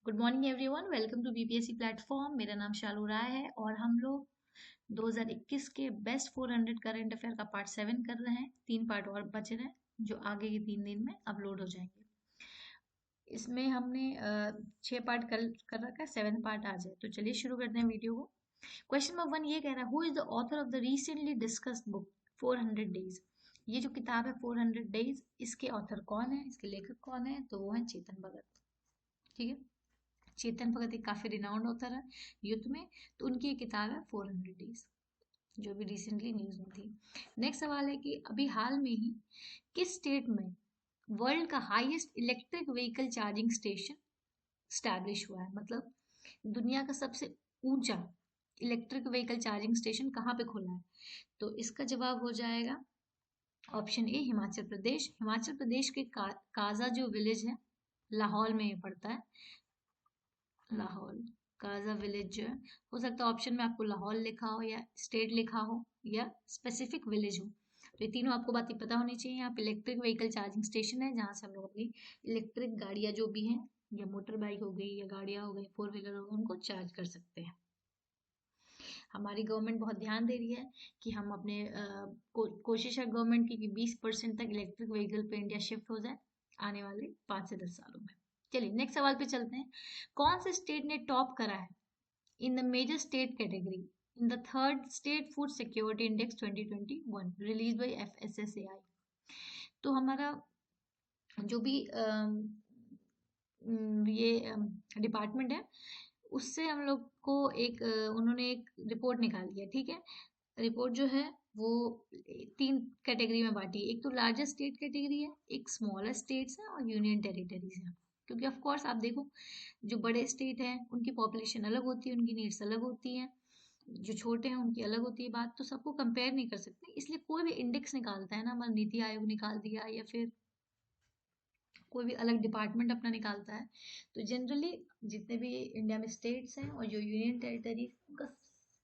Good morning everyone, welcome to BPSC platform. मेरा नाम शालू राय है और हम लोग 2021 के बेस्ट 400 करंट अफेयर का पार्ट 7 कर रहे हैं। 3 पार्ट और बचे हैं जो आगे के 3 दिन में अपलोड हो जाएंगे। इसमें हमने 6 पार्ट कर रखा है, 7 पार्ट आ जाए तो चलिए शुरू करते हैं वीडियो को। क्वेश्चन नंबर 1 ये कह रहा है, who is the author of the recently discussed book 400 days. ये जो किताब है 400 डेज, इसके ऑथर कौन है, इसके लेखक कौन है? तो वो है चेतन भगत। ठीक है, चेतन भगत एक काफी रिनाउंड ऑथर है युद्ध में, तो उनकी एक किताब है 400 डेज जो भी रिसेंटली न्यूज में थी। नेक्स्ट सवाल है कि अभी हाल में ही किस स्टेट में वर्ल्ड का highest electric vehicle charging station establish हुआ है, मतलब दुनिया का सबसे ऊंचा इलेक्ट्रिक व्हीकल चार्जिंग स्टेशन कहाँ पे खुला है? तो इसका जवाब हो जाएगा ऑप्शन ए, हिमाचल प्रदेश। हिमाचल प्रदेश के काजा जो विलेज है, लाहौल में ये पड़ता है। लाहौल काजा विलेज जो है, हो सकता है ऑप्शन में आपको लाहौल लिखा हो या स्टेट लिखा हो या स्पेसिफिक विलेज हो, तो ये तीनों आपको बातें पता होनी चाहिए। यहाँ पे इलेक्ट्रिक व्हीकल चार्जिंग स्टेशन है जहाँ से हम लोग अपनी इलेक्ट्रिक गाड़ियाँ जो भी हैं, या मोटर बाइक हो गई या गाड़ियाँ हो गई, फोर व्हीलर हो गई, उनको चार्ज कर सकते हैं। हमारी गवर्नमेंट बहुत ध्यान दे रही है कि हम अपने कोशिश है गवर्नमेंट की कि 20% तक इलेक्ट्रिक व्हीकल पे इंडिया शिफ्ट हो जाए आने वाले 5 से 10 सालों में। चलिए नेक्स्ट सवाल पे चलते हैं। कौन से स्टेट ने टॉप करा है in the major state category in the third state food security index 2021 release by FSSAI? तो हमारा जो भी ये डिपार्टमेंट है, उससे हम लोग को एक उन्होंने एक रिपोर्ट निकाली है। ठीक है, रिपोर्ट जो है वो 3 कैटेगरी में बांटी है। एक तो लार्जेस्ट स्टेट कैटेगरी है, एक स्मॉलर स्टेट्स है और यूनियन टेरिटरीज है। क्योंकि ऑफ कोर्स आप देखो, जो बड़े स्टेट हैं उनकी पॉपुलेशन अलग होती है, उनकी नीड्स अलग होती है, जो छोटे हैं उनकी अलग होती है। बात तो सबको कंपेयर नहीं कर सकते, इसलिए कोई भी इंडेक्स निकालता है ना, हमारा नीति आयोग निकाल दिया या फिर कोई भी अलग डिपार्टमेंट अपना निकालता है, तो जनरली जितने भी इंडिया में स्टेट्स हैं और जो यूनियन टेरिटरीज,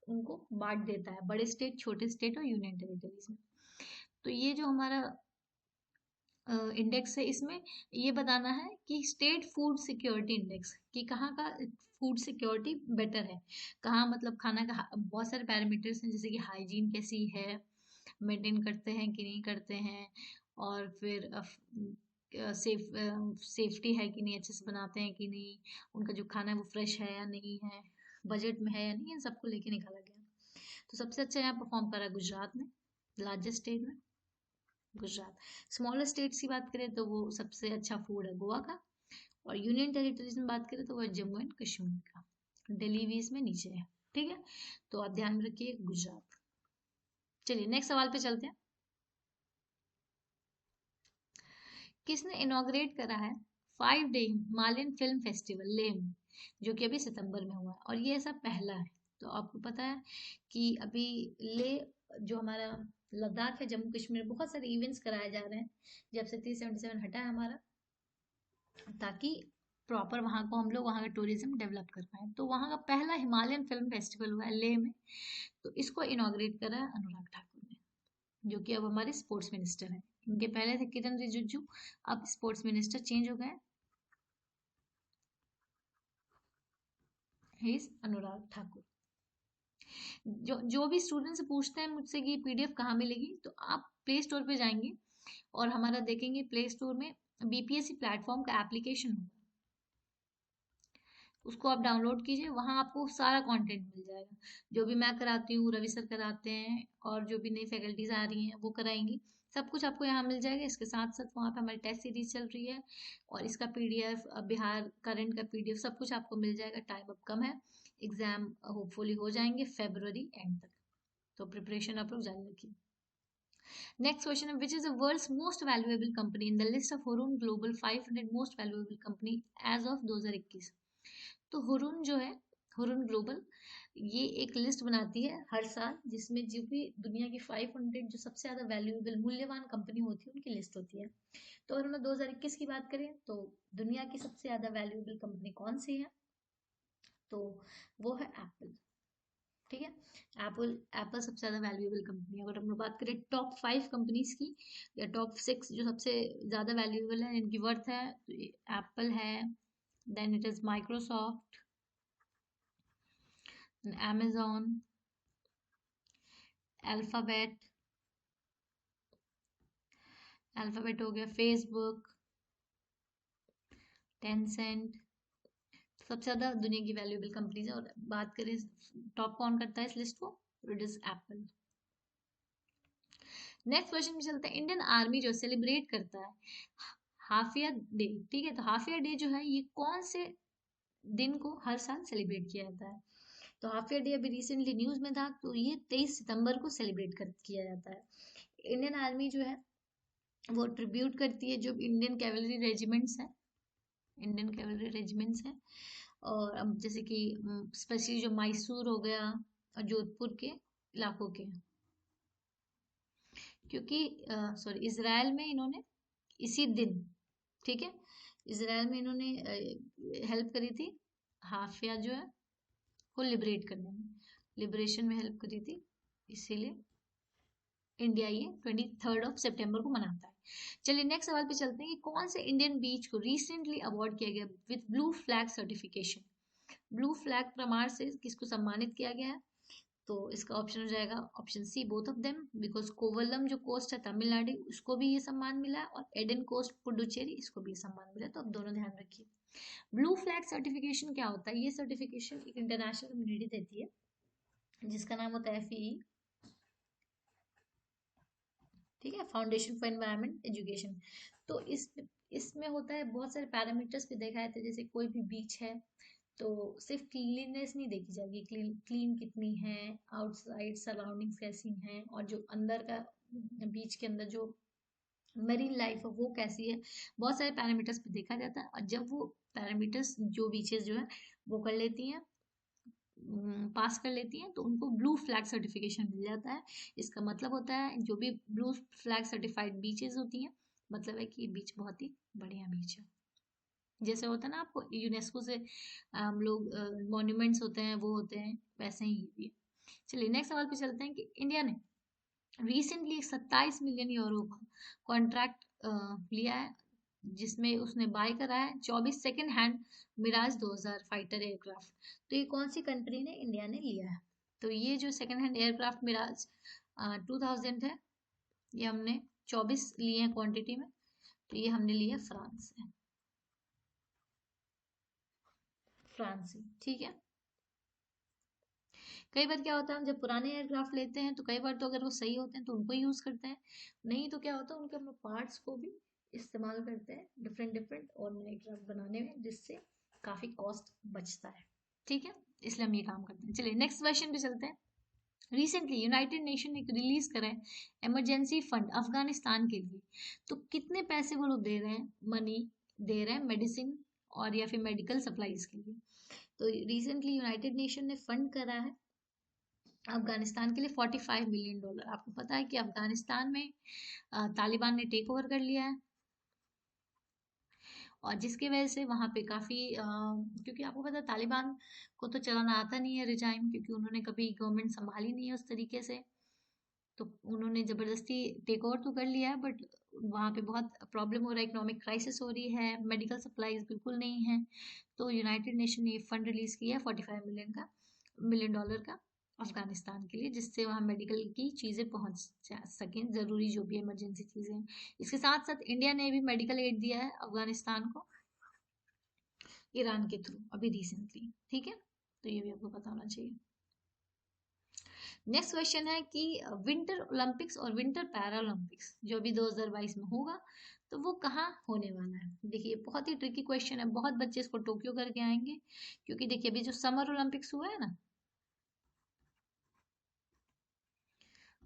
उनको बांट देता है बड़े स्टेट, छोटे स्टेट और यूनियन टेरिटरीज में। तो ये जो हमारा इंडेक्स है, इसमें ये बताना है कि स्टेट फूड सिक्योरिटी इंडेक्स कि कहाँ का फूड सिक्योरिटी बेटर है, कहाँ मतलब खाना का बहुत सारे पैरामीटर्स हैं, जैसे कि हाइजीन कैसी है, मेंटेन करते हैं कि नहीं करते हैं, और फिर सेफ्टी है कि नहीं, अच्छे से बनाते हैं कि नहीं, उनका जो खाना है वो फ्रेश है या नहीं है, बजट में है या नहीं, इन सबको लेके निकाला गया। तो सबसे अच्छा यहाँ परफॉर्म करा गुजरात ने, लार्जेस्ट स्टेट में गुजरात। स्मॉलर स्टेट्स की बात करें तो वो सबसे अच्छा फूड है गोवा का, और यूनियन टेरिटरीज में बात करें तो वो जम्मू एंड कश्मीर का। दिल्ली भी इसमें नीचे है। ठीक है, तो आप ध्यान में रखिए गुजरात। चलिए नेक्स्ट सवाल पे चलते हैं। किसने इनॉग्रेट करा है 5 day Himalayan film festival Leh में, जो कि अभी सितंबर में हुआ है, और ये ऐसा पहला है। तो आपको पता है कि अभी लेह जो हमारा लद्दाख है, जम्मू कश्मीर, बहुत सारे इवेंट्स कराए जा रहे हैं जब से 377 हटा है हमारा, ताकि प्रॉपर वहाँ को हम लोग वहाँ का टूरिज्म डेवलप कर पाए। तो वहाँ का पहला हिमालयन फिल्म फेस्टिवल हुआ है लेह में, तो इसको इनॉग्रेट करा है अनुराग ठाकुर ने, जो कि अब हमारे स्पोर्ट्स मिनिस्टर हैं। इनके पहले थे किरण रिजिजू, अब स्पोर्ट्स मिनिस्टर चेंज हो गए, ही इज अनुराग ठाकुर। जो भी स्टूडेंट से पूछते हैं मुझसे कि PDF कहाँ मिलेगी, तो आप प्ले स्टोर पे जाएंगे और हमारा देखेंगे प्ले स्टोर में BPSC प्लेटफॉर्म का एप्लीकेशन होगा, उसको आप डाउनलोड कीजिए, वहाँ आपको सारा कंटेंट मिल जाएगा। जो भी मैं कराती हूँ, रवि सर कराते हैं, और जो भी नई फैकल्टीज आ रही हैं वो कराएंगी, सब कुछ आपको यहाँ मिल जाएगा। इसके साथ साथ वहाँ पे हमारी टेस्ट सीरीज चल रही है, और इसका PDF, बिहार करंट का PDF, सब कुछ आपको मिल जाएगा। टाइम अब कम है, एग्जाम होपफुली हो जाएंगे फरवरी एंड तक, तो प्रिपरेशन आप लोग जारी रखिए। नेक्स्ट क्वेश्चन है, which is the world's most valuable company in the list of Hurun global 500 most valuable company as of 2021? तो हुरुन जो है, हुरुन ग्लोबल, ये एक लिस्ट बनाती है हर साल, जिसमें जो भी दुनिया की 500 जो सबसे ज्यादा वैल्यूएबल मूल्यवान कंपनी होती है उनकी लिस्ट होती है। तो अगर हम 2021 की बात करें तो दुनिया की सबसे ज्यादा वैल्यूएबल कंपनी कौन सी है? तो वो है एप्पल। ठीक है, एप्पल एप्पल सबसे ज्यादा वैल्यूएबल कंपनी है। अगर हम लोग बात करें टॉप 5 कंपनीज की, या टॉप 6 जो सबसे ज्यादा वैल्यूएबल है, इनकी वर्थ है, तो एप्पल है, then it is Microsoft, and Amazon, Alphabet, हो गया, फेसबुक, टेंसेंट, सबसे ज्यादा दुनिया की वैल्यूएबल कंपनीज है। और बात करें टॉप कौन करता है इस लिस्ट को, it is Apple. Next question में चलते हैं। इंडियन आर्मी जो सेलिब्रेट करता है हाफिया डे, ठीक है, तो हाफिया डे जो है ये कौन से दिन को हर साल सेलिब्रेट किया जाता है? तो हाफिया डे अभी रिसेंटली न्यूज में था, तो ये 23 सितंबर को सेलिब्रेट किया जाता है। इंडियन आर्मी जो है वो ट्रिब्यूट करती है जो इंडियन कैवलरी रेजिमेंट्स हैं, इंडियन कैवलरी रेजिमेंट्स हैं। और अब जैसे कि स्पेशली जो मैसूर हो गया और जोधपुर के इलाकों के, क्योंकि सॉरी इसराइल में इन्होंने इसी दिन, ठीक है, इसराइल में इन्होंने हेल्प करी थी हाफिया जो है को लिबरेट करने में, लिबरेशन में हेल्प करी थी, इसीलिए इंडिया ये 23 सितंबर को मनाता है। चलिए नेक्स्ट सवाल पे चलते हैं कि कौन से इंडियन बीच को रिसेंटली अवार्ड किया गया with blue flag certification. Blue flag प्रमाण से किसको सम्मानित किया गया है? तो इसका ऑप्शन हो जाएगा option C, both of them, because Kovalam जो कोस्ट है तमिलनाडु उसको भी ये सम्मान मिला है, और एडन कोस्ट पुडुचेरी इसको भी सम्मान मिला है, तो अब दोनों ध्यान रखिए। ब्लू फ्लैग सर्टिफिकेशन क्या होता है? ये सर्टिफिकेशन एक इंटरनेशनल कम्युनिटी देती है जिसका नाम होता है FEE, ठीक है, फाउंडेशन फॉर एनवायरमेंट एजुकेशन। तो इसमें होता है बहुत सारे पैरामीटर्स भी देखा जाते हैं, जैसे कोई भी बीच है तो सिर्फ क्लीनलीनेस नहीं देखी जाएगी, क्लीन कितनी है, आउटसाइड सराउंडिंग्स कैसी हैं, और जो अंदर का बीच के अंदर जो मरीन लाइफ है वो कैसी है, बहुत सारे पैरामीटर्स पे देखा जाता है। और जब वो पैरामीटर्स जो बीचेस जो है वो कर लेती हैं, पास कर लेती हैं, तो उनको ब्लू फ्लैग सर्टिफिकेशन मिल जाता है। इसका मतलब होता है जो भी ब्लू फ्लैग सर्टिफाइड बीचेस होती हैं, मतलब है कि ये बीच बहुत ही बढ़िया बीच है। जैसे होता है ना आपको यूनेस्को से हम लोग मॉन्यूमेंट्स होते हैं वो होते हैं, वैसे ही ये भी है। चलिए नेक्स्ट सवाल पे चलते हैं कि इंडिया ने रिसेंटली 27 मिलियन यूरो का कॉन्ट्रैक्ट लिया है, जिसमें उसने बाय करा है 24 second hand Mirage 2000 fighter aircraft. तो ये कौन सी कंट्री ने, इंडिया ने लिया है? तो ये जो सेकेंड हैंड एयरक्राफ्ट मिराज 2000 है, ये हमने 24 लिए हैं क्वांटिटी में, तो ये हमने लिया फ्रांस से, फ्रांस से, ठीक है। कई बार क्या होता है हम जब पुराने एयरक्राफ्ट लेते हैं तो कई बार तो अगर वो सही होते हैं तो उनको यूज करते हैं, नहीं तो क्या होता है उनके हम लोग पार्ट्स को भी इस्तेमाल करते हैं डिफरेंट डिफरेंट और नए एयरक्राफ्ट बनाने में, जिससे काफी कॉस्ट बचता है, ठीक है, इसलिए हम ये काम करते हैं। चलिए नेक्स्ट क्वेश्चन पे चलते हैं। रिसेंटली यूनाइटेड नेशन ने रिलीज करा है इमरजेंसी फंड अफगानिस्तान के लिए, तो कितने पैसे वो लोग दे रहे हैं, मनी दे रहे हैं मेडिसिन और या फिर मेडिकल सप्लाईज के लिए? तो रिसेंटली यूनाइटेड नेशन ने फंड करा है अफगानिस्तान के लिए $45 मिलियन। आपको पता है कि अफगानिस्तान में तालिबान ने टेक ओवर कर लिया है, और जिसकी वजह से वहाँ पे काफ़ी क्योंकि आपको पता है तालिबान को तो चलाना आता नहीं है रिजाइम, क्योंकि उन्होंने कभी गवर्नमेंट संभाली नहीं है उस तरीके से, तो उन्होंने ज़बरदस्ती टेक ओवर तो कर लिया है, बट वहाँ पे बहुत प्रॉब्लम हो रहा है, इकोनॉमिक क्राइसिस हो रही है, मेडिकल सप्लाईज बिल्कुल नहीं है। तो यूनाइटेड नेशन ने ये फंड रिलीज किया है 45 मिलियन डॉलर का अफगानिस्तान के लिए, जिससे वहाँ मेडिकल की चीज़ें पहुँच जा सकें, ज़रूरी जो भी इमरजेंसी चीज़ें हैं। इसके साथ साथ इंडिया ने भी मेडिकल एड दिया है अफगानिस्तान को ईरान के थ्रू अभी रिसेंटली, ठीक है, तो ये भी आपको पता होना चाहिए। नेक्स्ट क्वेश्चन है कि विंटर ओलंपिक्स और विंटर पैरा ओलंपिक्स जो अभी 2022 में होगा, तो वो कहाँ होने वाला है? देखिए बहुत ही ट्रिकी क्वेश्चन है, बहुत बच्चे इसको टोक्यो करके आएंगे, क्योंकि देखिए अभी जो समर ओलंपिक्स हुआ है ना,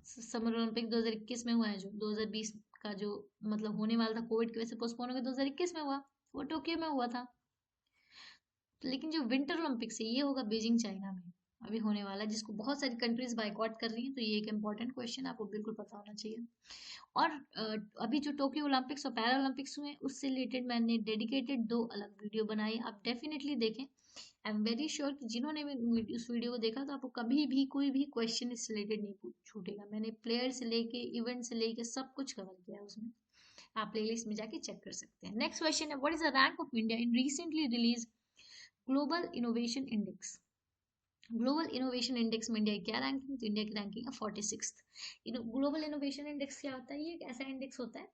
समर ओलंपिक 2021 में हुआ है, जो 2020 का जो मतलब होने वाला था कोविड की वजह से पोस्टपोन हो गया, 2021 में हुआ, वो टोक्यो में हुआ था। लेकिन जो विंटर ओलंपिक्स है ये होगा बीजिंग चाइना में अभी होने वाला है, जिसको बहुत सारी कंट्रीज बाइकआउट कर रही हैं, तो ये एक इंपॉर्टेंट क्वेश्चन आपको बिल्कुल पता होना चाहिए। और अभी जो टोक्यो ओलंपिक्स और पैरा ओलंपिक्स हुए उससे रिलेटेड मैंने डेडिकेटेड 2 अलग वीडियो बनाई, आप डेफिनेटली देखें। आई एम वेरी श्योर कि जिन्होंने भी उस वीडियो को देखा तो आपको कभी भी कोई भी क्वेश्चन इससे रिलेटेड नहीं छूटेगा। मैंने प्लेयर से लेके इवेंट से लेके सब कुछ कवर किया है उसमें, आप प्लेलिस्ट में जाके चेक कर सकते हैं। नेक्स्ट क्वेश्चन है, what is the rank of India in recently release global innovation index. Global innovation index में इंडिया की क्या रैंकिंग, तो इंडिया की रैंकिंग है 46। ग्लोबल इनोवेशन इंडेक्स क्या होता है, ये एक ऐसा इंडेक्स होता है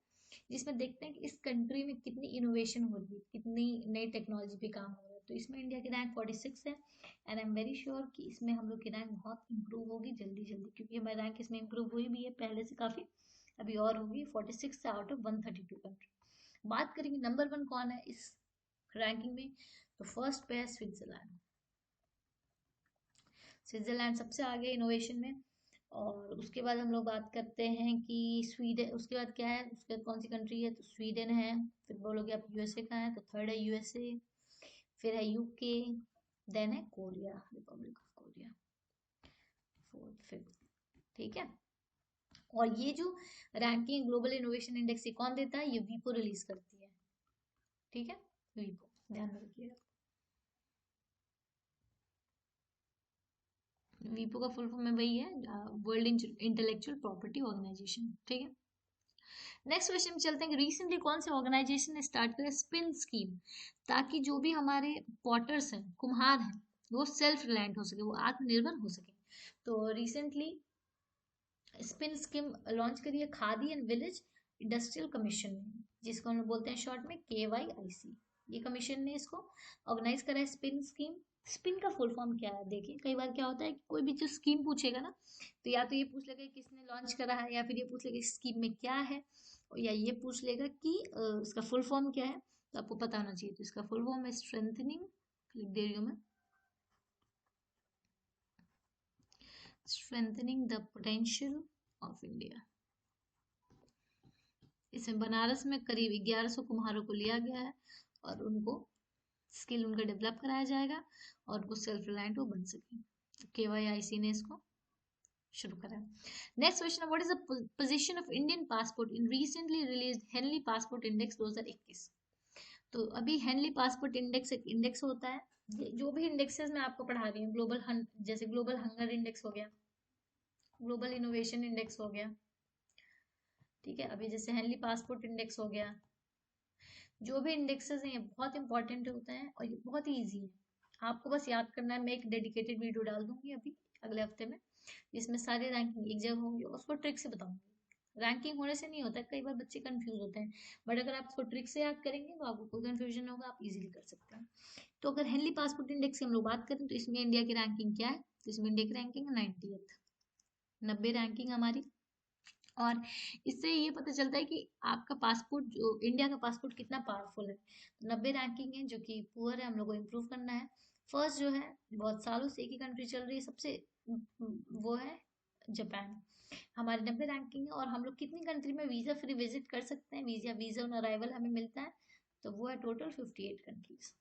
जिसमें देखते हैं कि इस कंट्री में कितनी इनोवेशन हो रही है, कितनी नई टेक्नोलॉजी पे काम हो रहा है। तो इसमें इंडिया की रैंक 46 है and I am very sure कि इसमें हम लोग की रैंक बहुत इंप्रूव होगी जल्दी जल्दी, क्योंकि हमारी रैंक इसमें इंप्रूव हुई भी है पहले से काफ़ी, अभी और होगी 46 से आउट ऑफ 132 कंट्री। बात करेंगे नंबर 1 कौन है इस रैंकिंग में, तो फर्स्ट पे है स्विट्जरलैंड। स्विट्जरलैंड सबसे आगे इनोवेशन में। और उसके बाद हम लोग बात करते हैं कि स्वीडन, उसके बाद क्या है, उसके बाद कौन सी कंट्री है, तो स्वीडन है। फिर बोलोगे आप यूएसए का है, तो थर्ड है यूएसए। फिर है यूके, देन है Korea, Republic of Korea, fourth fifth. ठीक है। और ये जो रैंकिंग ग्लोबल इनोवेशन इंडेक्स ये कौन देता है, ये वीपो रिलीज करती है। ठीक है, वीपो ध्यान में रखिएगा। वीपो का फुल फॉर्म में वही है, वर्ल्ड इंटेलेक्चुअल प्रॉपर्टी ऑर्गेनाइजेशन। ठीक है। नेक्स्ट क्वेश्चन में चलते हैं कि रिसेंटली कौन से ऑर्गेनाइजेशन ने स्टार्ट किया स्पिन स्कीम, ताकि जो भी हमारे पॉटर्स हैं, कुम्हार हैं, वो सेल्फ रिलायंट हो सके, वो आत्मनिर्भर हो सके। तो रिसेंटली स्पिन स्कीम लॉन्च करी है khadi and village industrial commission ने, जिसको हम लोग बोलते हैं शॉर्ट में KYIC। ये कमीशन ने इसको ऑर्गेनाइज करा है स्पिन स्कीम। स्पिन का फुल फॉर्म क्या है, देखिए कई बार क्या होता है कि कोई भी जो स्कीम पूछेगा ना, तो या तो ये पूछ लेगा कि किसने लॉन्च करा है, या फिर ये पूछ लेगा इस स्कीम में क्या है, या ये पूछ लेगा कि इसका फुल फॉर्म क्या है। तो आपको पता होना चाहिए, तो इसका फुल फॉर्म है स्ट्रेंथनिंग, लिख दे रही हूँ मैं, strengthening the potential of India. इसमें बनारस में करीब 1100 कुम्हारों को लिया गया है और उनको स्किल उनका डेवलप कराया जाएगा और उनको सेल्फ रिलायंट वो बन सके। तो KYIC ने इसको शुरू करा। Next question, what is the position of Indian passport in recently released Henley passport index 2021। तो अभी हेनली पासपोर्ट इंडेक्स एक इंडेक्स होता है, जो भी इंडेक्सेस मैं आपको पढ़ा रही हूँ, जैसे ग्लोबल हंगर इंडेक्स हो गया, ग्लोबल इनोवेशन इंडेक्स हो गया, ठीक है, अभी जैसे हेनली पासपोर्ट इंडेक्स हो गया, जो भी इंडेक्सेस हैं ये बहुत इंपॉर्टेंट होते हैं और ये बहुत ही ईजी है। आपको बस याद करना है, मैं एक डेडिकेटेड वीडियो डाल दूंगी अभी अगले हफ्ते में, जिसमें सारी रैंकिंग एक जगह होंगी, उसको ट्रिक से बताऊंगी। रैंकिंग होने से नहीं होता है, कई बार बच्चे कंफ्यूज होते हैं, बट अगर आप इसको ट्रिक से याद करेंगे तो आपको कोई कंफ्यूजन होगा, आप इजीली कर सकते हैं। तो अगर हेनली पासपोर्ट इंडेक्स की हम लोग बात करें, तो इसमें इंडिया की रैंकिंग क्या है, तो इसमें इंडिया की रैंकिंग 90th, 90 रैंकिंग हमारी। और इससे ये पता चलता है कि आपका पासपोर्ट, जो इंडिया का पासपोर्ट कितना पावरफुल है। तो 90 रैंकिंग है, जो कि पुअर है, हम लोग को इम्प्रूव करना है। फर्स्ट जो है, बहुत सालों से एक ही कंट्री चल रही है सबसे, वो है जापान। हमारी 90 रैंकिंग है और हम लोग कितनी कंट्री में वीजा फ्री विजिट कर सकते हैं, वीजा वीजा ऑन अराइवल हमें मिलता है, तो वो है टोटल 58 कंट्रीज।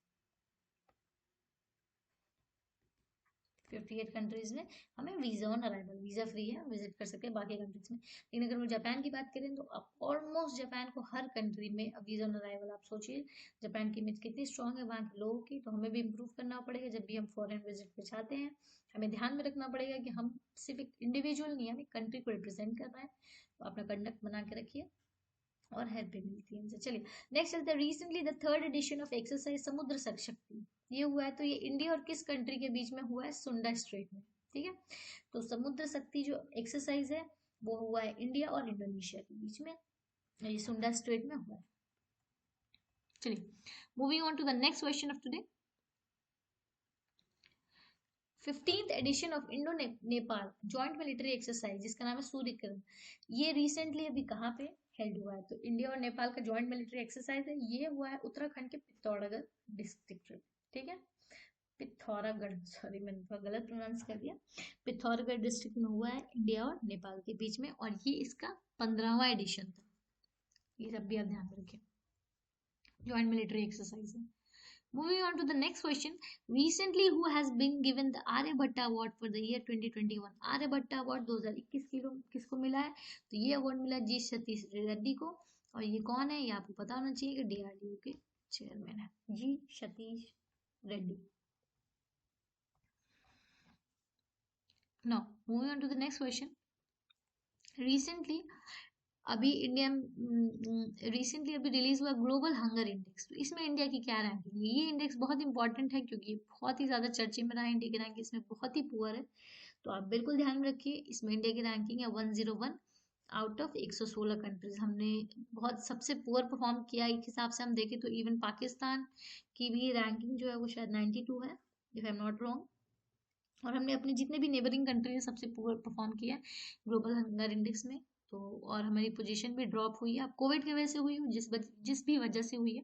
58 कंट्रीज में हमें visa on arrival, visa free है, विजिट कर सकते हैं बाकी कंट्रीज में। लेकिन अगर हम जापान की बात करें, तो अब ऑलमोस्ट जापान को हर कंट्री में वीजा ऑन अराइवल, आप सोचिए जापान की इमेज कितनी स्ट्रांग है वहाँ के लोगों की। तो हमें भी इम्प्रूव करना पड़ेगा, जब भी हम फॉरेन विजिट पे जाते हैं हमें ध्यान में रखना पड़ेगा कि हम सिर्फ एक इंडिविजुअल नहीं, हम एक कंट्री को रिप्रेजेंट कर रहे हैं। तो अपना कंडक्ट बना के रखिए और हेल्प भी मिलती है हमसे। चलिए नेक्स्ट चलते हैं, recently the third edition of exercise समुद्र शक्ति, ये हुआ है, तो ये इंडिया और किस कंट्री के बीच में हुआ है, सुंडा स्ट्रेट में। ठीक है, तो समुद्र शक्ति जो एक्सरसाइज है वो हुआ है इंडिया और इंडोनेशिया के बीच में, ये सुंडा स्ट्रेट में हुआ है। चलिए moving on to the next question of today, 15th edition of Indo Nepal joint military exercise, जिसका नाम है सूर्यकिरण, ये रिसेंटली अभी कहाँ पे हेल्ड हुआ है, तो इंडिया और नेपाल का जॉइंट मिलिट्री एक्सरसाइज है, ये हुआ है उत्तराखंड के पिथौरागढ़ डिस्ट्रिक्ट में। ठीक है, पिथौरागढ़, सॉरी मैंने थोड़ा गलत प्रोनाउंस कर दिया, पिथौरागढ़ डिस्ट्रिक्ट में हुआ है इंडिया और नेपाल के बीच में, और ये इसका 15वां एडिशन था। ये सब भी आप ध्यान में रखें, जॉइंट मिलिट्री एक्सरसाइज है। Moving on to the next question, recently who has been given the Aryabhatta Award for the year 2021? Aryabhatta Award 2021 किसको मिला है, तो ये अवार्ड मिला जी सतीश रेड्डी को। और ये कौन है, ये आपको पता होना चाहिए कि DRDO के चेयरमैन है G Satheesh Reddy. Now moving on to the next question, recently अभी इंडिया रिसेंटली अभी रिलीज हुआ ग्लोबल हंगर इंडेक्स, तो इसमें इंडिया की क्या रैंकिंग है? ये इंडेक्स बहुत इंपॉर्टेंट है क्योंकि बहुत ही ज्यादा चर्चे में रहा है, इंडिया की रैंकिंग इसमें बहुत ही पुअर है। तो आप बिल्कुल ध्यान में रखिए, इसमें इंडिया की रैंकिंग है 101 आउट ऑफ 116 कंट्रीज। हमने बहुत सबसे पुअर परफॉर्म किया, एक हिसाब से हम देखें तो इवन पाकिस्तान की भी रैंकिंग जो है वो शायद 92 है, if I am not wrong. और हमने अपने जितने भी नेबरिंग कंट्री है सबसे पुअर परफॉर्म किया है ग्लोबल हंगर इंडेक्स में। तो और हमारी पोजीशन भी ड्रॉप हुई है, अब कोविड की वजह से हुई हो, जिस भी वजह से हुई है,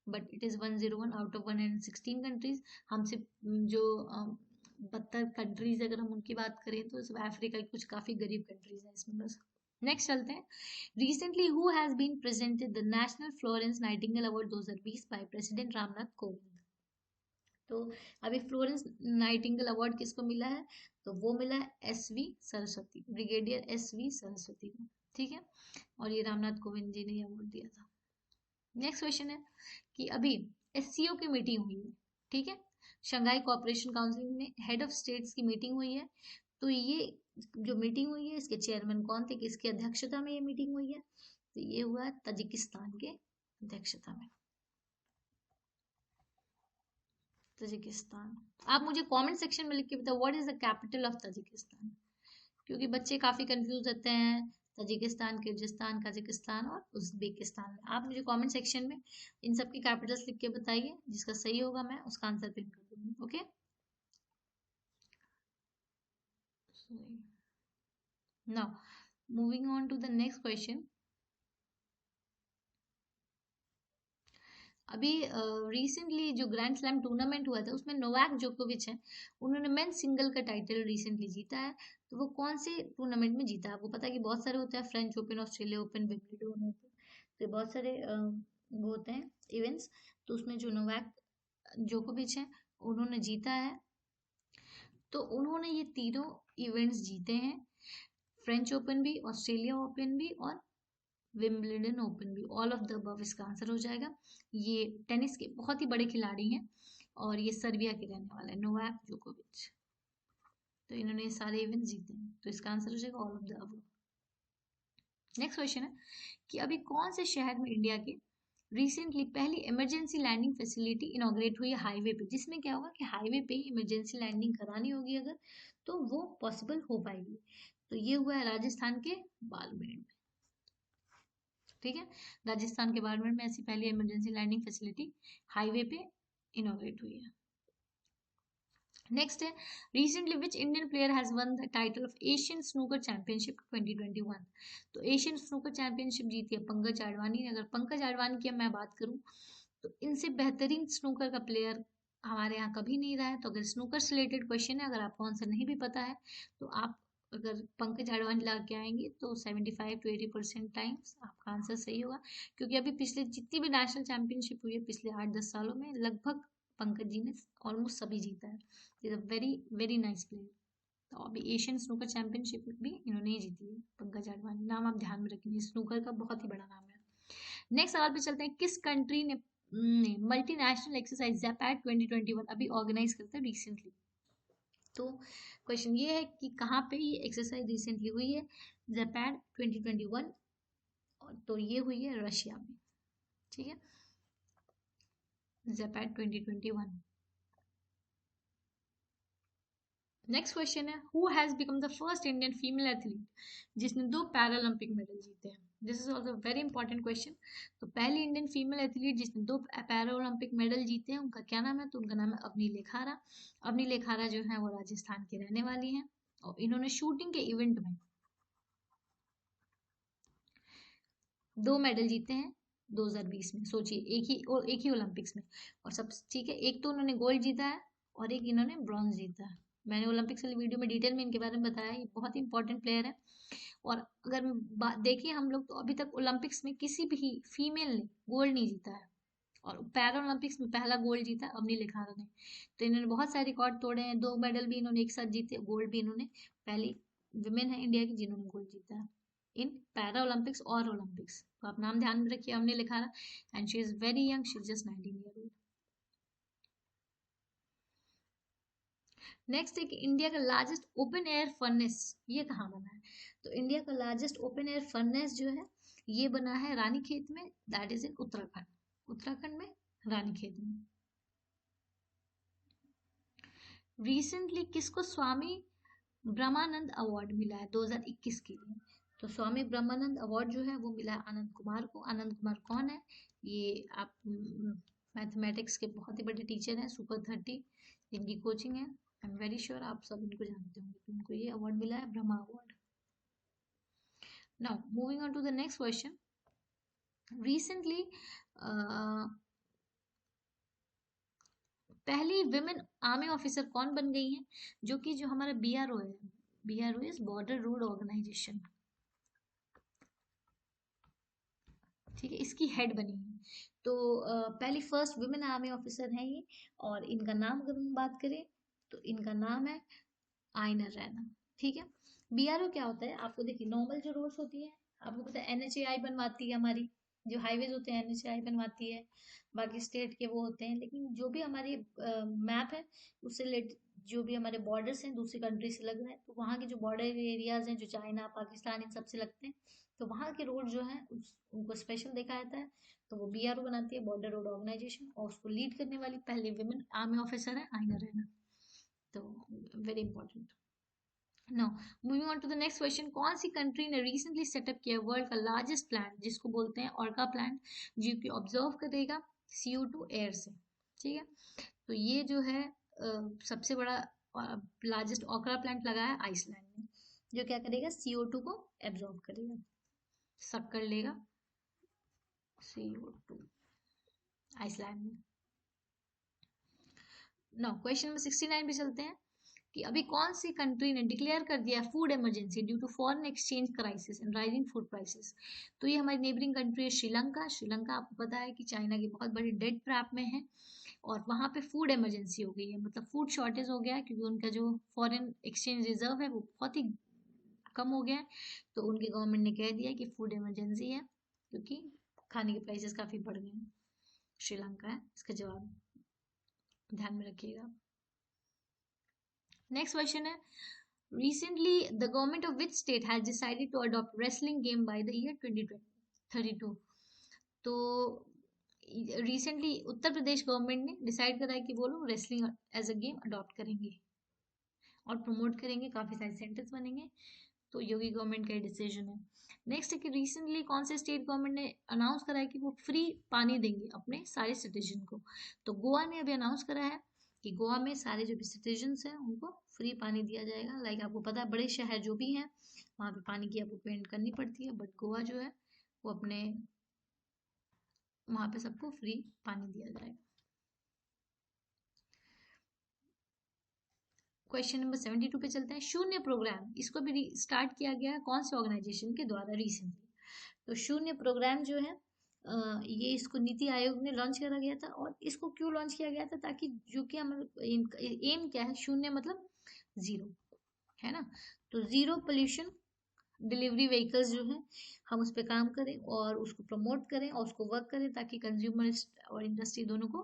but it is 101 out of 116 countries. हमसे जो बदतर कंट्रीज अगर हम उनकी बात करें तो सब अफ्रीका की कुछ काफ़ी गरीब कंट्रीज हैं इसमें बस। नेक्स्ट चलते हैं। Recently who has been presented the national Florence Nightingale award 2020 by president Ramnath Kovind. तो अभी फ्लोरेंस नाइटिंगेल अवार्ड किसको मिला है? तो वो मिला है SV Saraswati, brigadier SV Saraswati को, ठीक है। और ये रामनाथ कोविंद जी ने ये अवार्ड दिया था। नेक्स्ट क्वेश्चन है कि अभी SCO की मीटिंग हुई है, ठीक है, शंघाई कोऑपरेशन काउंसिल में हेड ऑफ स्टेट्स की मीटिंग हुई है। तो ये जो मीटिंग हुई है इसके चेयरमैन कौन थे, किसकी अध्यक्षता में ये मीटिंग हुई है? तो ये हुआ है तजिकिस्तान के अध्यक्षता में, तजिकिस्तान। आप मुझे कमेंट सेक्शन में लिख के बताओ what is the capital of Tajikistan, क्योंकि बच्चे काफी कंफ्यूज होते हैं तजिकिस्तान, किर्गिस्तान, कजाकिस्तान और उज्बेकिस्तान में। आप मुझे कमेंट सेक्शन में इन सब की कैपिटल्स लिख के बताइए, जिसका सही होगा मैं उसका आंसर पिन कर दूंगी। Okay, now moving on to the next question. अभी रिसेंटली जो ग्रैंड स्लैम टूर्नामेंट हुआ था उसमें नोवाक जोकोविच है, उन्होंने मेन सिंगल का टाइटल रिसेंटली जीता है। तो वो कौन से टूर्नामेंट में जीता है? आपको पता है कि बहुत सारे होते हैं, French open, Australia open, Wimbledon open, तो बहुत सारे वो होते हैं इवेंट्स। तो उसमें जो नोवाक जोकोविच है उन्होंने जीता है। तो उन्होंने ये तीनों इवेंट्स जीते हैं, फ्रेंच ओपन भी, ऑस्ट्रेलिया ओपन भी और विम्बलडन ओपन भी। ऑल ऑफ द अबव इसका आंसर हो जाएगा। ये टेनिस के बहुत ही बड़े खिलाड़ी हैं और ये सर्बिया के रहने वाले हैं, नोवाक जोकोविच। तो इन्होंने ये सारे इवेंट जीते हैं, तो इसका आंसर हो जाएगा all of the above. Next question है कि अभी कौन से शहर में इंडिया के रिसेंटली पहली इमरजेंसी लैंडिंग फैसिलिटी इनॉग्रेट हुई है हाईवे पे, जिसमें क्या होगा कि हाईवे पे इमरजेंसी लैंडिंग करानी होगी अगर, तो वो पॉसिबल हो पाएगी। तो ये हुआ है राजस्थान के बाड़मेर में, ठीक है। राजस्थान के बाड़मेर में ऐसी पहली इमरजेंसी लैंडिंग फैसिलिटी हाईवे पे इनोवेट हुई है। नेक्स्ट है recently which Indian player has one the title of Asian snooker championship 2021। तो एशियन स्नूकर चैंपियनशिप जीती है पंकज आडवाणी ने। अगर पंकज आडवाणी की मैं बात करूं तो इनसे बेहतरीन स्नूकर का प्लेयर हमारे यहाँ कभी नहीं रहा है। तो अगर स्नूकर से रिलेटेड क्वेश्चन है, अगर आपको आंसर नहीं भी पता है तो आप अगर पंकज आडवाणी ला के आएंगे तो 75 to 80% टाइम्स आपका आंसर सही होगा, क्योंकि अभी पिछले जितनी भी नेशनल चैंपियनशिप हुई है पिछले 8-10 सालों में लगभग पंकज जी ने ऑलमोस्ट सभी जीता है। Is a very very nice player. तो अभी एशियन स्नूकर चैंपियनशिप भी इन्होंने ही जीती है, पंकज आडवाणी। नाम आप ध्यान में रखेंगे, स्नूकर का बहुत ही बड़ा नाम है। नेक्स्ट सवाल पे चलते हैं, किस कंट्री ने मल्टीनेशनल एक्सरसाइज जैपैड 2021 अभी ऑर्गेनाइज करता है रिसेंटली? तो क्वेश्चन ये है कि कहाँ पे ये एक्सरसाइज रिसेंटली हुई है जैपैड 2021, और तो ये हुई है रशिया में, ठीक है, जैपैड 2021। नेक्स्ट क्वेश्चन है who has become the first Indian female athlete जिसने 2 पैरालंपिक मेडल जीते हैं? This is also very important question. तो पहली इंडियन फीमेल एथलीट जिसने 2 पैरालंपिक मेडल जीते हैं उनका क्या नाम है? तो उनका नाम है अवनी लेखारा। अवनी लेखारा जो है वो राजस्थान की रहने वाली हैं और इन्होंने शूटिंग के इवेंट में 2 मेडल जीते हैं 2020 में। सोचिए एक ही ओलंपिक्स में, और सब ठीक है, एक तो उन्होंने गोल्ड जीता है और एक इन्होंने ब्रॉन्ज जीता है। मैंने ओलंपिक्स वाली वीडियो में डिटेल में इनके बारे में बताया, ये बहुत ही इंपॉर्टेंट प्लेयर है। और अगर देखिए हम लोग तो अभी तक ओलंपिक्स में किसी भी फीमेल ने गोल्ड नहीं जीता है, और पैरा ओलंपिक्स में पहला गोल्ड जीता अवनी लेखारा ने। तो इन्होंने बहुत सारे रिकॉर्ड तोड़े हैं, 2 मेडल भी इन्होंने एक साथ जीते, गोल्ड भी इन्होंने, पहली विमेन है इंडिया की जिन्होंने गोल्ड जीता है इन पैरा ओलंपिक्स और ओलंपिक्स। तो आप नाम ध्यान में रखिए, Avani Lekhara, and she is very young, she is just 19 year old. Next है कि इंडिया का लार्जेस्ट ओपन एयर फर्नेस ये कहाँ बना है? तो इंडिया का लार्जेस्ट ओपन एयर फर्नेस जो है ये बना है रानीखेत में, that is in Uttarakhand, Uttarakhand में रानीखेत में। रिसेंटली किसको स्वामी ब्रह्मानंद अवार्ड मिला है 2021 के लिए? तो स्वामी ब्रह्मानंद अवार्ड जो है वो मिला है आनंद कुमार को। आनंद कुमार कौन है? ये आप मैथमेटिक्स के बहुत ही बड़े टीचर हैं, सुपर 30 जिनकी कोचिंग है। आई एम वेरी श्योर आप सब इनको जानते होंगे, तो उनको ये अवार्ड मिला है, Brahma award. Now moving on to the next question. Recently पहली विमेन आर्मी ऑफिसर कौन बन गई है? जो कि जो हमारा BRO है, BRO is border road organisation, ठीक है, इसकी हेड बनी है। तो पहली फर्स्ट वुमेन आर्मी ऑफिसर है ये। और इनका नाम अगर हम बात करें तो इनका नाम है आइना रैना, ठीक है। BRO क्या होता है आपको देखिए, नॉर्मल जो रोड्स होती है आपको पता है NHAI बनवाती है, हमारी जो हाईवेज होते हैं NHAI बनवाती है, बाकी स्टेट के वो होते हैं। लेकिन जो भी हमारी मैप है उससे जो भी हमारे बॉर्डर्स हैं दूसरी कंट्री से लग रहे हैं, तो वहाँ के जो बॉर्डर एरियाज हैं जो चाइना पाकिस्तान इन सबसे लगते हैं, तो वहाँ के रोड जो है उनको स्पेशल देखा जाता है। तो वो BRO बनाती है, बॉर्डर रोड ऑर्गेनाइजेशन, और उसको लीड करने वाली पहली विमेन आर्मी ऑफिसर है आइना रैना। तो very important. Now moving on to the next question. कौन सी कंट्री ने रिसेंटली सेटअप किया वर्ल्ड का लार्जेस्ट प्लांट जिसको बोलते हैं ऑर्का प्लांट, जो कि ऑब्जर्व करेगा CO2 एयर से, ठीक है। तो ये जो है सबसे बड़ा लार्जेस्ट ऑर्का प्लांट लगा है आइसलैंड में, जो क्या करेगा CO2 को एब्जॉर्ब करेगा, सक कर लेगा CO2 आइसलैंड में। नाउ क्वेश्चन नंबर 69 पे चलते हैं कि अभी कौन सी कंट्री ने डिक्लेयर कर दिया food emergency due to foreign exchange crisis and rising food prices? तो ये हमारी नेबरिंग कंट्री है श्रीलंका। श्रीलंका आपको पता है कि चाइना की बहुत बड़ी डेट ट्रैप में है, और वहाँ पे फूड इमरजेंसी हो गई है, मतलब फूड शॉर्टेज हो गया है, क्योंकि उनका जो फॉरेन एक्सचेंज रिजर्व है वो बहुत ही कम हो गया है। तो उनकी गवर्नमेंट ने कह दिया कि फूड इमरजेंसी है, क्योंकि खाने के प्राइसेस काफ़ी बढ़ गए हैं। श्रीलंका है इसका जवाब, ध्यान में रखिएगा। नेक्स्ट क्वेश्चन है, recently the government of which state has decided to adopt wrestling game by the year 2032? तो रिसेंटली उत्तर प्रदेश गवर्नमेंट ने डिसाइड करा है कि वो लोग wrestling as a game adopt करेंगे और प्रमोट करेंगे, काफी सारे सेंटर्स बनेंगे। तो योगी गवर्नमेंट का डिसीजन है। नेक्स्ट है कि रिसेंटली कौन से स्टेट गवर्नमेंट ने अनाउंस करा है कि वो फ्री पानी देंगे अपने सारे सिटीजन को? तो गोवा ने अभी अनाउंस करा है कि गोवा में सारे जो भी सिटीजन्स हैं उनको फ्री पानी दिया जाएगा। लाइक आपको पता है बड़े शहर जो भी हैं वहाँ पे पानी की आपको पेमेंट करनी पड़ती है, बट गोवा जो है वो अपने वहाँ पे सबको फ्री पानी दिया जाएगा। क्वेश्चन नंबर 72 पे चलते हैं। शून्य प्रोग्राम, इसको भी स्टार्ट किया गया है कौन से ऑर्गेनाइजेशन के द्वारा रिसेंटली? तो शून्य प्रोग्राम जो है ये इसको नीति आयोग ने लॉन्च करा गया था। और इसको क्यों लॉन्च किया गया था? ताकि जो कि हमारा एम क्या है, शून्य मतलब जीरो, है ना। तो जीरो पोल्यूशन डिलीवरी व्हीकल्स जो है हम उस पर काम करें और उसको प्रमोट करें और उसको वर्क करें, ताकि कंज्यूमर और इंडस्ट्री दोनों को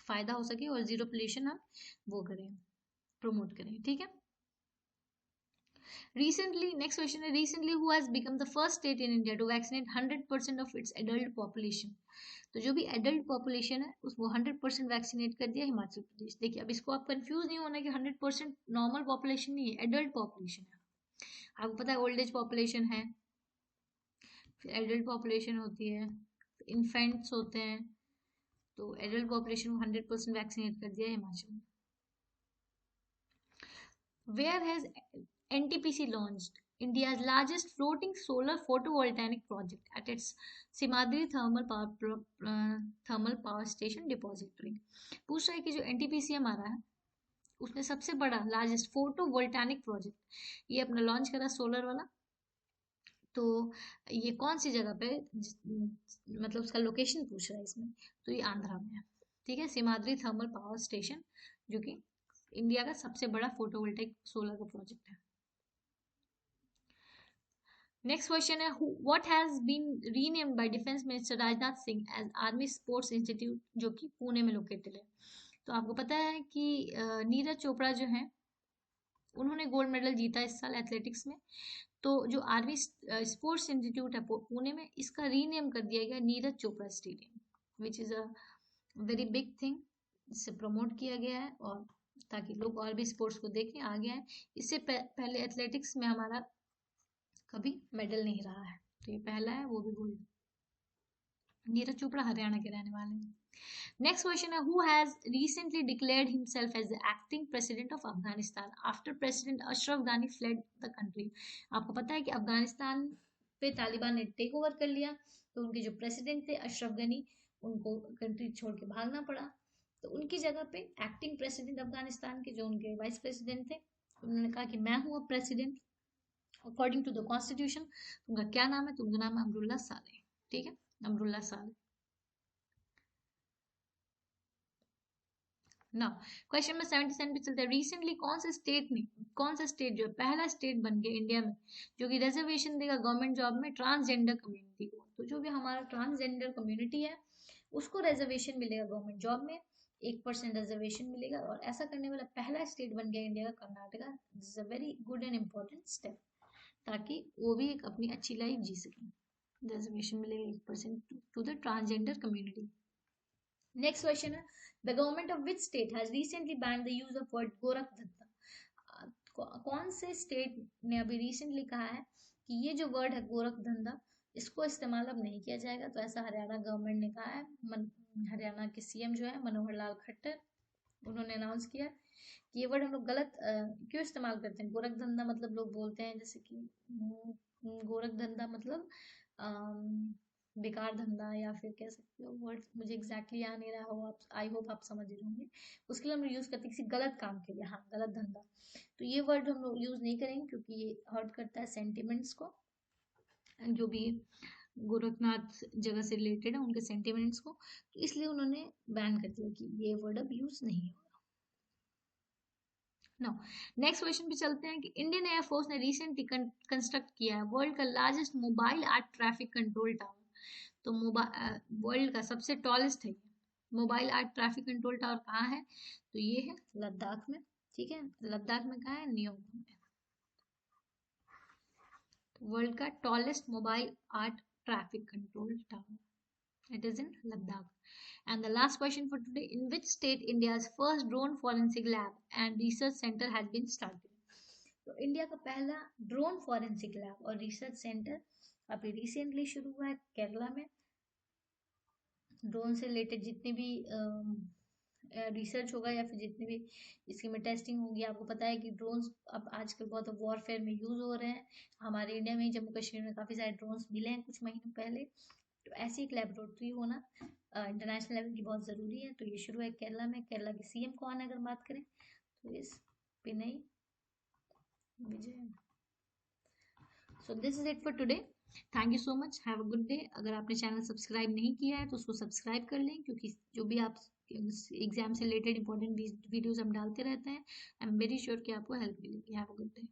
फायदा हो सके, और जीरो पोल्यूशन हम वो करें, प्रमोट करें, ठीक है। Recently, next question है, recently who has become the first state in India to vaccinate 100% of its adult population? तो जो भी एडल्ट पॉपुलेशन है उसको 100% वैक्सीनेट कर दिया हिमाचल प्रदेश। देखिए अब इसको आप कंफ्यूज नहीं होना कि 100% नॉर्मल पॉपुलेशन नहीं है, एडल्ट पॉपुलेशन है। आपको पता है ओल्ड एज पॉपुलेशन है, फिर एडल्ट पॉपुलेशन होती है, इन्फेंट्स होते हैं। तो एडल्ट पॉपुलेशन को 100% वैक्सीनेट कर दिया हिमाचल में। Where has NTPC launched India's largest floating solar photovoltaic project at its Simadri thermal power station depository? पूछ रहा है कि जो NTPC हमारा है उसने सबसे बड़ा लार्जेस्ट फोटोवोल्टेनिक प्रोजेक्ट ये अपना लॉन्च करा सोलर वाला। तो ये कौन सी जगह पे, मतलब उसका लोकेशन पूछ रहा है इसमें, तो ये आंध्रा में है, ठीक है। सिमाद्री थर्मल पावर स्टेशन जो कि इंडिया का सबसे बड़ा फोटोवोल्टेइक सोलर का प्रोजेक्ट है। नेक्स्ट क्वेश्चन है, what has been renamed by defence minister Rajnath Singh as army sports institute, जो कि पुणे में लोकेटेड है? तो आपको पता है कि नीरज चोपड़ा जो है उन्होंने गोल्ड मेडल जीता इस साल एथलेटिक्स में। तो जो आर्मी स्पोर्ट्स इंस्टीट्यूट है पुणे में, इसका रीनेम कर दिया गया Neeraj Chopra stadium, which is a very big thing. इससे प्रमोट किया गया है और ताकि लोग और भी स्पोर्ट्स को देखें, आगे आए। इससे पहले एथलेटिक्स में हमारा कभी मेडल नहीं रहा है, तो ये पहला है, वो भी गोल्ड। नीरज चोपड़ा हरियाणा के रहने वाले हैं। नेक्स्ट क्वेश्चन है, who has recently declared himself as the acting president of Afghanistan after president Ashraf Ghani fled the country. आपको पता है कि अफगानिस्तान पे तालिबान ने टेक ओवर कर लिया, तो उनके जो प्रेसिडेंट थे अशरफ गनी, उनको कंट्री छोड़ के भागना पड़ा। तो उनकी जगह पे एक्टिंग प्रेसिडेंट अफगानिस्तान के जो उनके वाइस प्रेसिडेंट थे, उन्होंने कहा कि मैं हूँ अब president according to the constitution. उनका क्या नाम है? तो उनका नाम है अमरुल्ला सालेह। ठीक है, अमरुल्ला सालेह। ना क्वेश्चन में 77 पे चलता है, रिसेंटली कौन सा स्टेट जो है पहला स्टेट बन गया इंडिया में जो कि रिजर्वेशन देगा गवर्नमेंट जॉब में ट्रांसजेंडर कम्युनिटी को। तो जो भी हमारा ट्रांसजेंडर कम्युनिटी है उसको रिजर्वेशन मिलेगा गवर्नमेंट जॉब में, 1% रिजर्वेशन मिलेगा। और ऐसा करने वाला पहला स्टेट बन गया इंडिया का Karnataka. This is a very good and important step, ताकि वो भी एक अपनी अच्छी लाइफ जी सकें। रिजर्वेशन मिलेगा 1% to the transgender community. Next question है, the government of which state has recently banned the use of word गोरख धंधा। कौन से स्टेट ने अभी रिसेंटली कहा है कि ये जो वर्ड है गोरख धंधा, इसको इस्तेमाल अब नहीं किया जाएगा? तो ऐसा हरियाणा गवर्नमेंट ने कहा है। हरियाणा के सीएम जो है मनोहर लाल खट्टर, उन्होंने अनाउंस किया कि ये वर्ड हम लोग गलत क्यों इस्तेमाल करते हैं। गोरख धंधा मतलब लोग बोलते हैं जैसे कि गोरख धंधा मतलब बेकार धंधा, या फिर कह सकते हो वर्ड मुझे एग्जैक्टली याद नहीं रहा हो, आप आई होप आप समझ रहे होंगे। उसके लिए हम यूज करते हैं किसी गलत काम के लिए, हाँ गलत धंधा। तो ये वर्ड हम लोग यूज नहीं करेंगे क्योंकि ये हर्ट करता है सेंटिमेंट्स को, जो भी गोरखनाथ जगह से रिलेटेड है उनके सेंटिमेंट्स को। तो इसलिए उन्होंने बैन कर दिया कि ये वर्ड अब यूज नहीं होगा। नो नेक्स्ट क्वेश्चन पे चलते हैं कि इंडियन एयरफोर्स ने रिसेंटली कंस्ट्रक्ट किया है वर्ल्ड का largest mobile art traffic control tower. तो वर्ल्ड का सबसे टॉलेस्ट है mobile art traffic control tower कहाँ है? तो ये है लद्दाख में। ठीक है, लद्दाख में कहाँ है? नियोम में। वर्ल्ड का tallest mobile art traffic control tower, it is in Ladakh. And the last question for today, in which state India's first drone forensic lab and research center has been started? तो India का पहला drone forensic lab और research centre अभी recently शुरू हुआ है केरला में। Drone से रिलेटेड जितने भी रिसर्च होगा या फिर जितनी भी इसकी में टेस्टिंग होगी, आपको पता है कि ड्रोन्स अब आजकल बहुत वॉरफेयर में यूज हो रहे हैं। हमारे इंडिया में जम्मू कश्मीर में काफी सारे ड्रोन्स मिले हैं कुछ महीनों पहले। तो ऐसी एक लेबोरेटरी होना इंटरनेशनल लेवल की बहुत ज़रूरी है। तो ये शुरू है केरला में। केरला के सीएम कौन है अगर बात करें तो इस Pinarayi Vijayan. So this is it for today, thank you so much, have a good day. अगर आपने चैनल सब्सक्राइब नहीं किया है तो उसको सब्सक्राइब कर लें, क्योंकि जो भी आप एग्जाम से रिलेटेड इंपॉर्टेंट वीडियोज हम डालते रहते हैं, आई एम वेरी श्योर कि आपको हेल्प मिलेगी। Have a good day.